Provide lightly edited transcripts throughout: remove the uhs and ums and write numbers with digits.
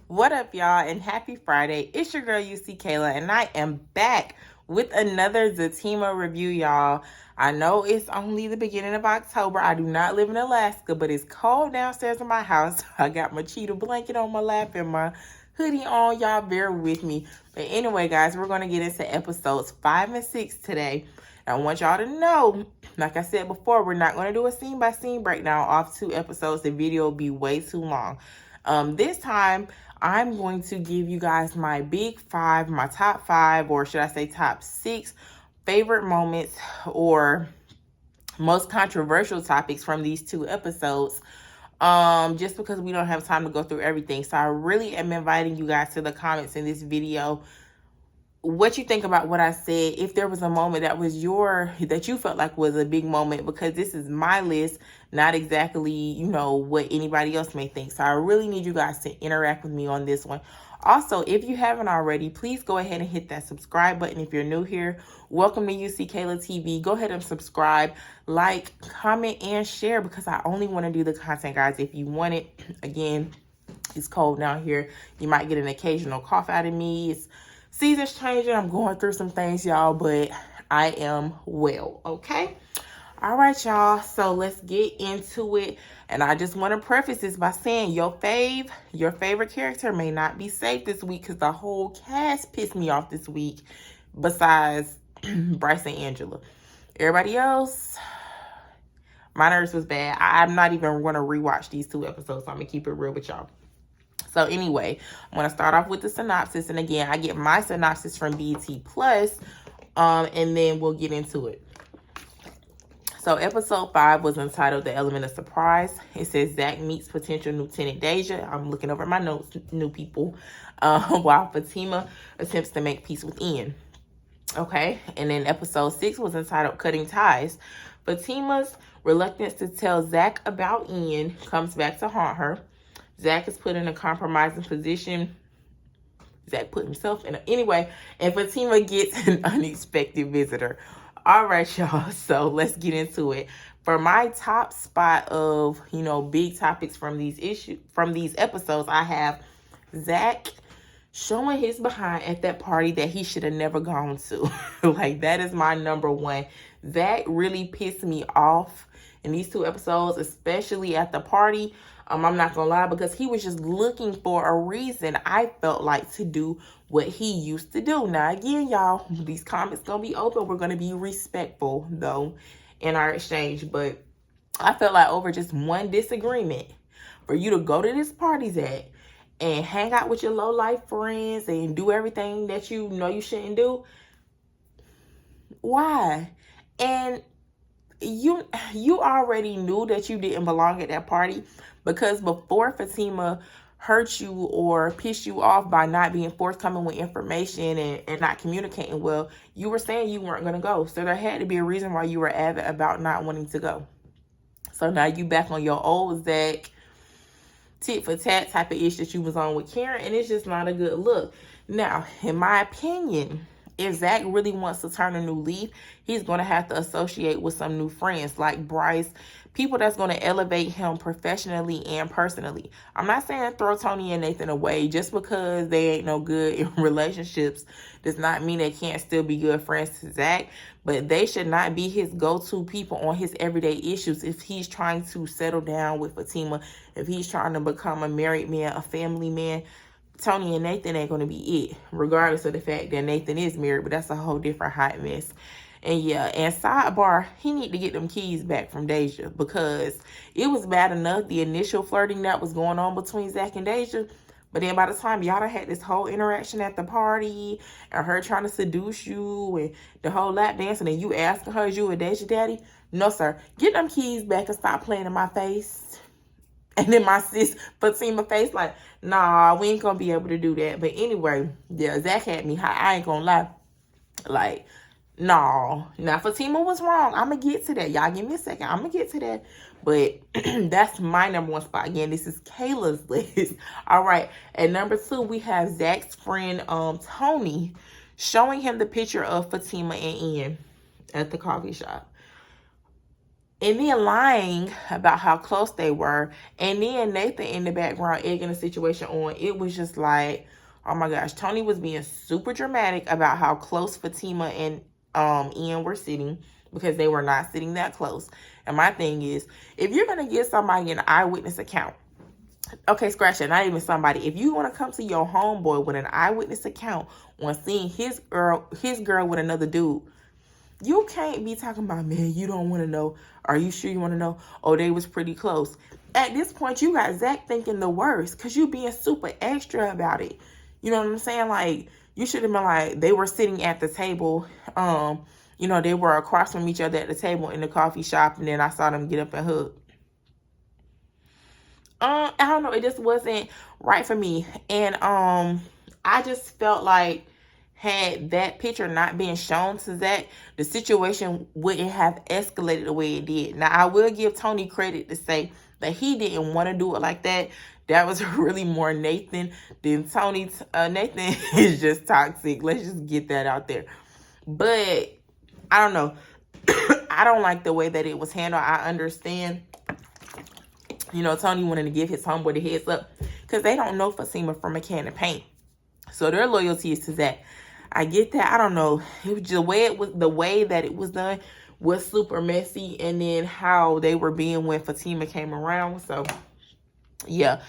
What up, y'all, and happy Friday. It's your girl, UC Kayla, and I am back with another Zatima review, y'all. I know it's only the beginning of October. I do not live in Alaska, but it's cold downstairs in my house. I got my cheetah blanket on my lap and my hoodie on. Y'all bear with me. But anyway, guys, we're going to get into episodes 5 and 6 today. I want y'all to know, like I said before, we're not going to do a scene-by-scene breakdown off 2 episodes. The video will be way too long. This time, I'm going to give you guys my big 5, my top 5, or should I say top 6 favorite moments or most controversial topics from these 2 episodes. Just because we don't have time to go through everything. So I really am inviting you guys to the comments in this video what you think about what I said, if there was a moment that you felt like was a big moment, because this is my list, not exactly, what anybody else may think. So I really need you guys to interact with me on this one. Also, if you haven't already, please go ahead and hit that subscribe button. If you're new here, welcome to UC Kayla TV. Go ahead and subscribe, like, comment, and share, because I only want to do the content, guys, if you want it. Again, it's cold down here. You might get an occasional cough out of me. It's season's changing. I'm going through some things, y'all, but I am well, okay? All right, y'all. So let's get into it. And I just want to preface this by saying your favorite character may not be safe this week, because the whole cast pissed me off this week besides Bryce and Angela. Everybody else, my nerves was bad. I'm not even going to rewatch these 2 episodes, so I'm going to keep it real with y'all. So anyway, I'm going to start off with the synopsis. And again, I get my synopsis from BT Plus, and then we'll get into it. So episode 5 was entitled The Element of Surprise. It says Zach meets potential Lieutenant Deja. I'm looking over my notes, new people, while Fatima attempts to make peace with Ian. Okay, and then episode 6 was entitled Cutting Ties. Fatima's reluctance to tell Zach about Ian comes back to haunt her. Zach is put in a compromising position. Zach put himself in anyway, and Fatima gets an unexpected visitor. All right, y'all, so let's get into it. For my top spot of, big topics from these episodes, I have Zach showing his behind at that party that he should have never gone to. Like, that is my number one. Zach really pissed me off in these 2 episodes, especially at the party. I'm not gonna lie, because he was just looking for a reason, I felt like, to do what he used to do. Now, again, y'all, these comments gonna be open. We're gonna be respectful, though, in our exchange. But I felt like over just one disagreement, for you to go to this party, Zach, and hang out with your low-life friends and do everything that you know you shouldn't do. Why? And you already knew that you didn't belong at that party, because before Fatima hurt you or pissed you off by not being forthcoming with information and not communicating well, you were saying you weren't going to go. So there had to be a reason why you were adamant about not wanting to go. So now you back on your old Zach tit for tat type of ish that you was on with Karen, and it's just not a good look. Now, in my opinion, if Zach really wants to turn a new leaf, he's going to have to associate with some new friends like Bryce, people that's going to elevate him professionally and personally. I'm not saying throw Tony and Nathan away. Just because they ain't no good in relationships does not mean they can't still be good friends to Zach, but they should not be his go-to people on his everyday issues if he's trying to settle down with Fatima, if he's trying to become a married man, a family man. Tony and Nathan ain't going to be it, regardless of the fact that Nathan is married, but that's a whole different hot mess. And yeah, and sidebar, he need to get them keys back from Deja, because it was bad enough, the initial flirting that was going on between Zach and Deja, but then by the time y'all done had this whole interaction at the party, and her trying to seduce you, and the whole lap dancing, and you asking her, is you a Deja daddy? No, sir. Get them keys back and stop playing in my face. And then my sis Fatima face like, nah, we ain't gonna be able to do that. But anyway, yeah, Zach had me high. I ain't gonna lie. Like, no. Now, Fatima was wrong. I'm gonna get to that. Y'all give me a second. I'm gonna get to that. But that's my number 1 spot. Again, this is Kayla's list. All right. At number 2, we have Zach's friend, Tony, showing him the picture of Fatima and Ian at the coffee shop. and then lying about how close they were, and then Nathan in the background egging the situation on. It was just like, oh my gosh, Tony was being super dramatic about how close Fatima and Ian were sitting, because they were not sitting that close. And my thing is, if you're gonna give somebody an eyewitness account, okay, scratch that, not even somebody, if you want to come to your homeboy with an eyewitness account on seeing his girl with another dude, you can't be talking about, man, you don't want to know. Are you sure you want to know? Oh, they was pretty close. At this point, you got Zach thinking the worst, because you being super extra about it. You know what I'm saying? Like, you should have been like, they were sitting at the table. You know, they were across from each other at the table in the coffee shop, and then I saw them get up and hug. I don't know. It just wasn't right for me. And I just felt like, had that picture not been shown to Zach, the situation wouldn't have escalated the way it did. Now, I will give Tony credit to say that he didn't want to do it like that. That was really more Nathan than Tony. Nathan is just toxic. Let's just get that out there. But I don't know. I don't like the way that it was handled. I understand, you know, Tony wanted to give his homeboy the heads up, because they don't know Fatima from a can of paint. So their loyalty is to Zach. I get that. I don't know. It was just the way that it was done was super messy, and then how they were being when Fatima came around. So yeah.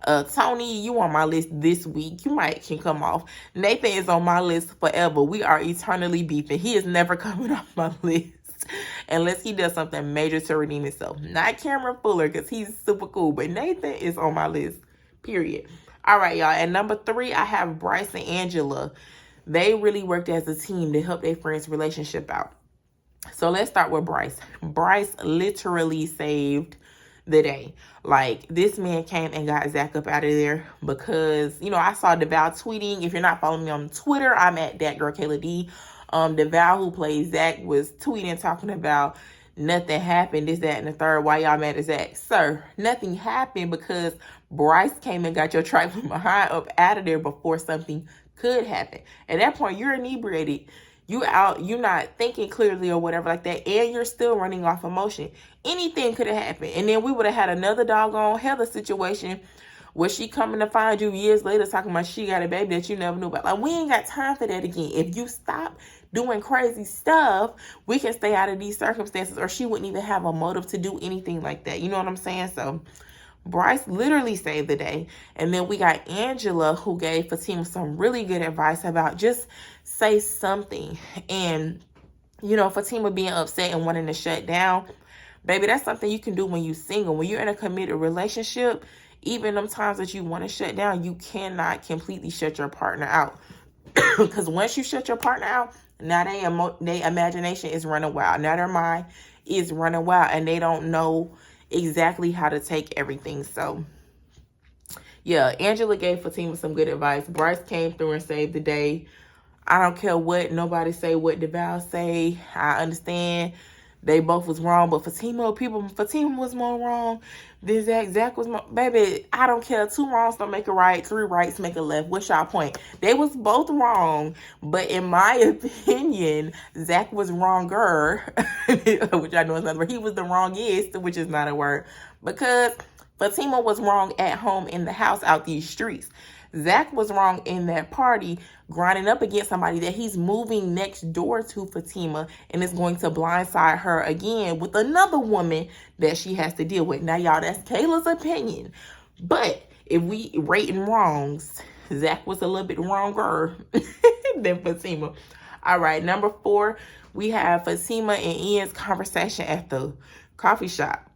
Tony, you on my list this week. You can come off. Nathan is on my list forever. We are eternally beefing. He is never coming off my list unless he does something major to redeem himself. Not Cameron Fuller, because he's super cool, but Nathan is on my list, period. All right, y'all. At number 3, I have Bryce and Angela. They really worked as a team to help their friend's relationship out. So let's start with Bryce. Bryce literally saved the day. Like, this man came and got Zach up out of there, because, you know, I saw DeVal tweeting. If you're not following me on Twitter, I'm at @GirlKaylaD. DeVal, who plays Zach, was tweeting, talking about nothing happened, this, that, and the third. Why y'all mad at Zach? Sir, nothing happened because Bryce came and got your trifling behind up out of there before something could happen. At that point, you're inebriated. You not thinking clearly or whatever like that, and you're still running off emotion. Anything could have happened, and then we would have had another doggone Heather situation where she coming to find you years later talking about she got a baby that you never knew about. Like, we ain't got time for that again. If you stop doing crazy stuff, we can stay out of these circumstances, or she wouldn't even have a motive to do anything like that. You know what I'm saying? So Bryce literally saved the day. And then we got Angela, who gave Fatima some really good advice about just say something. And, you know, Fatima being upset and wanting to shut down, baby, that's something you can do when you're single. When you're in a committed relationship, even them times that you want to shut down, you cannot completely shut your partner out. Because once you shut your partner out, now their imagination is running wild. Now their mind is running wild, and they don't know exactly how to take everything. So yeah, Angela gave Fatima some good advice. Bryce came through and saved the day. I don't care what nobody say, what DeVal say. I understand they both was wrong, but Fatima was more wrong than Zach. Zach was more, baby, I don't care. 2 wrongs don't make a right. 3 rights make a left. What's y'all point? They was both wrong, but in my opinion, Zach was wronger, which I know is not a word. He was the wrongest, which is not a word, because Fatima was wrong at home in the house out these streets. Zach was wrong in that party, grinding up against somebody that he's moving next door to Fatima, and is going to blindside her again with another woman that she has to deal with. Now, y'all, that's Kayla's opinion. But if we rating wrongs, Zach was a little bit wronger than Fatima. All right, number 4, we have Fatima and Ian's conversation at the coffee shop.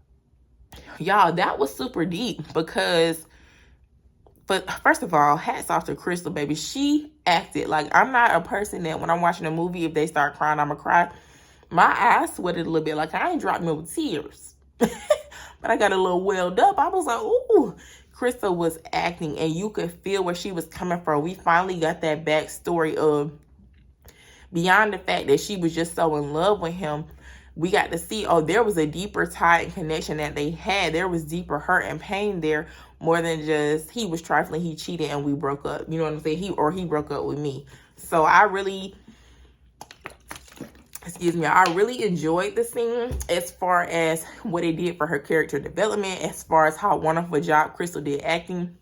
Y'all, that was super deep, because but first of all, hats off to Crystal, baby. She acted like, I'm not a person that when I'm watching a movie, if they start crying, I'm going to cry. My eyes sweated a little bit. Like, I ain't dropped no tears. But I got a little welled up. I was like, ooh. Crystal was acting, and you could feel where she was coming from. We finally got that backstory of, beyond the fact that she was just so in love with him, we got to see, oh, there was a deeper tie and connection that they had. There was deeper hurt and pain there, more than just he was trifling, he cheated, and we broke up. You know what I'm saying? He broke up with me. So I really, excuse me, I really enjoyed the scene as far as what it did for her character development, as far as how wonderful a job Crystal did acting.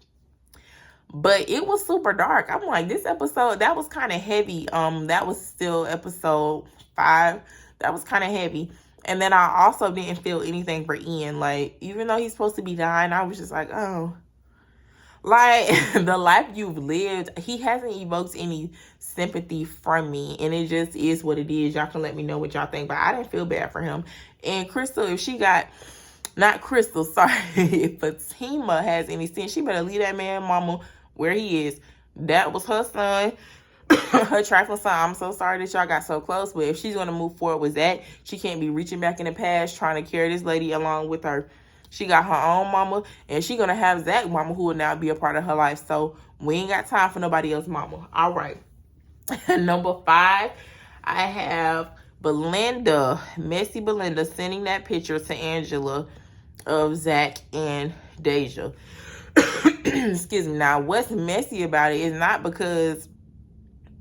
But it was super dark. I'm like, this episode, that was kind of heavy. That was still episode 5. That was kind of heavy. And then I also didn't feel anything for Ian. Like, even though he's supposed to be dying, I was just like, oh. Like, the life you've lived, he hasn't evoked any sympathy from me. And it just is what it is. Y'all can let me know what y'all think. But I didn't feel bad for him. And Crystal, if she got... Not Crystal, sorry. If Fatima has any sense, she better leave that man mama where he is. That was her son, her trifling son. I'm so sorry that y'all got so close, but if she's going to move forward with that, she can't be reaching back in the past trying to carry this lady along with her. She got her own mama, and she's going to have Zach mama, who will now be a part of her life. So we ain't got time for nobody else's mama. All right. Number 5, I have Belinda, messy Belinda, sending that picture to Angela of Zach and Deja. Excuse me. Now, what's messy about it is not because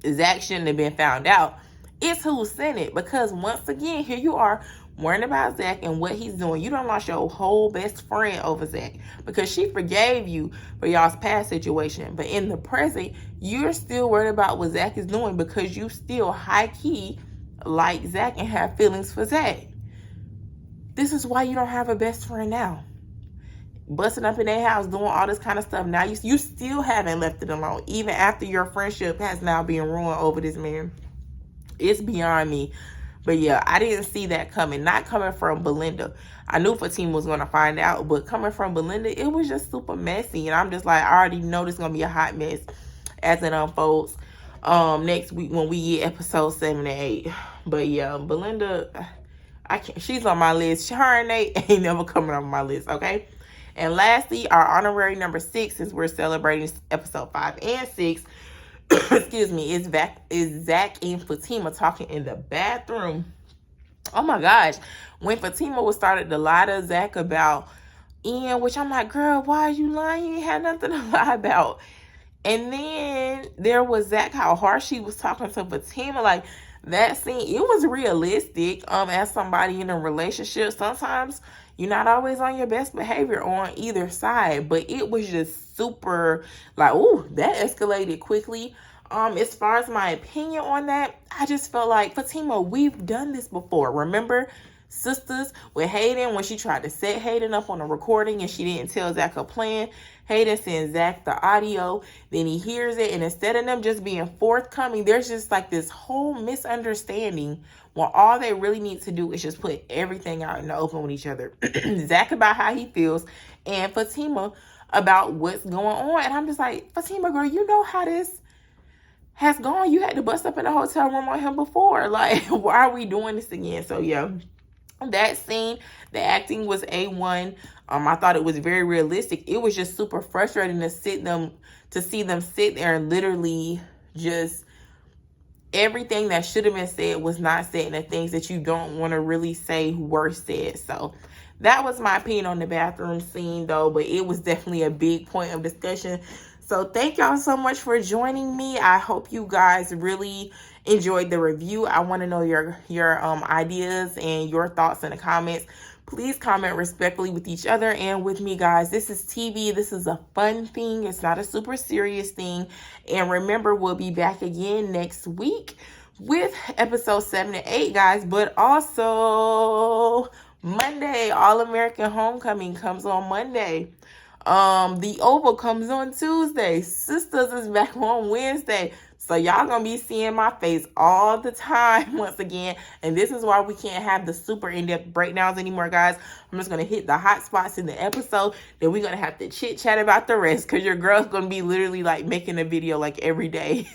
Zach shouldn't have been found out. It's who sent it. Because once again, here you are worrying about Zach and what he's doing. You done lost your whole best friend over Zach because she forgave you for y'all's past situation. But in the present, you're still worried about what Zach is doing because you still high-key like Zach and have feelings for Zach. This is why you don't have a best friend now. Busting up in their house, doing all this kind of stuff. Now you still haven't left it alone, even after your friendship has now been ruined over this man. It's beyond me. But yeah, I didn't see that coming. Not coming from Belinda. I knew Fatima was going to find out, but coming from Belinda, it was just super messy. And I'm just like, I already know this is going to be a hot mess as it unfolds next week when we get episode 7 and 8. But yeah, Belinda, I can't. She's on my list. Her and Nate ain't never coming on my list, okay? And lastly, our honorary number 6, since we're celebrating episode 5 and 6, excuse me, is Zach and Fatima talking in the bathroom. Oh my gosh. When Fatima was started to lie to Zach about Ian, which I'm like, girl, why are you lying? You ain't had nothing to lie about. And then there was Zach, how harsh he was talking to Fatima. Like, that scene, it was realistic. As somebody in a relationship, sometimes you're not always on your best behavior on either side, but it was just super like, ooh, that escalated quickly. As far as my opinion on that, I just felt like, Fatima, we've done this before. Remember Sisters with Hayden, when she tried to set Hayden up on a recording and she didn't tell Zach her plan? Hayden sends Zach the audio, then he hears it, and instead of them just being forthcoming, there's just like this whole misunderstanding when all they really need to do is just put everything out in the open with each other. Zach about how he feels, and Fatima about what's going on. And I'm just like, Fatima, girl, you know how this has gone. You had to bust up in a hotel room on him before. Like, why are we doing this again? So yeah, that scene, the acting was A1. I thought it was very realistic. It was just super frustrating to see them sit there and literally just everything that should have been said was not said, and the things that you don't want to really say were said. So that was my opinion on the bathroom scene, though, but it was definitely a big point of discussion. So thank y'all so much for joining me. I hope you guys really enjoyed the review. I want to know your ideas and your thoughts in the comments. Please comment respectfully with each other and with me, guys. This is TV. This is a fun thing. It's not a super serious thing. And remember, we'll be back again next week with episode 7 and 8, guys. But also Monday, All-American Homecoming comes on Monday. The Oval comes on Tuesday. Sisters is back on Wednesday. So y'all gonna be seeing my face all the time once again. And this is why we can't have the super in-depth breakdowns anymore, guys. I'm just gonna hit the hot spots in the episode. Then we're gonna have to chit-chat about the rest, because your girl's gonna be literally like making a video like every day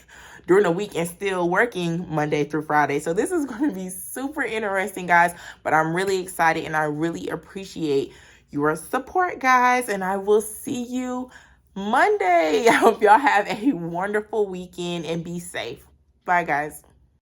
during the week and still working Monday through Friday. So this is gonna be super interesting, guys. But I'm really excited and I really appreciate your support, guys, and I will see you Monday. I hope y'all have a wonderful weekend and be safe. Bye, guys.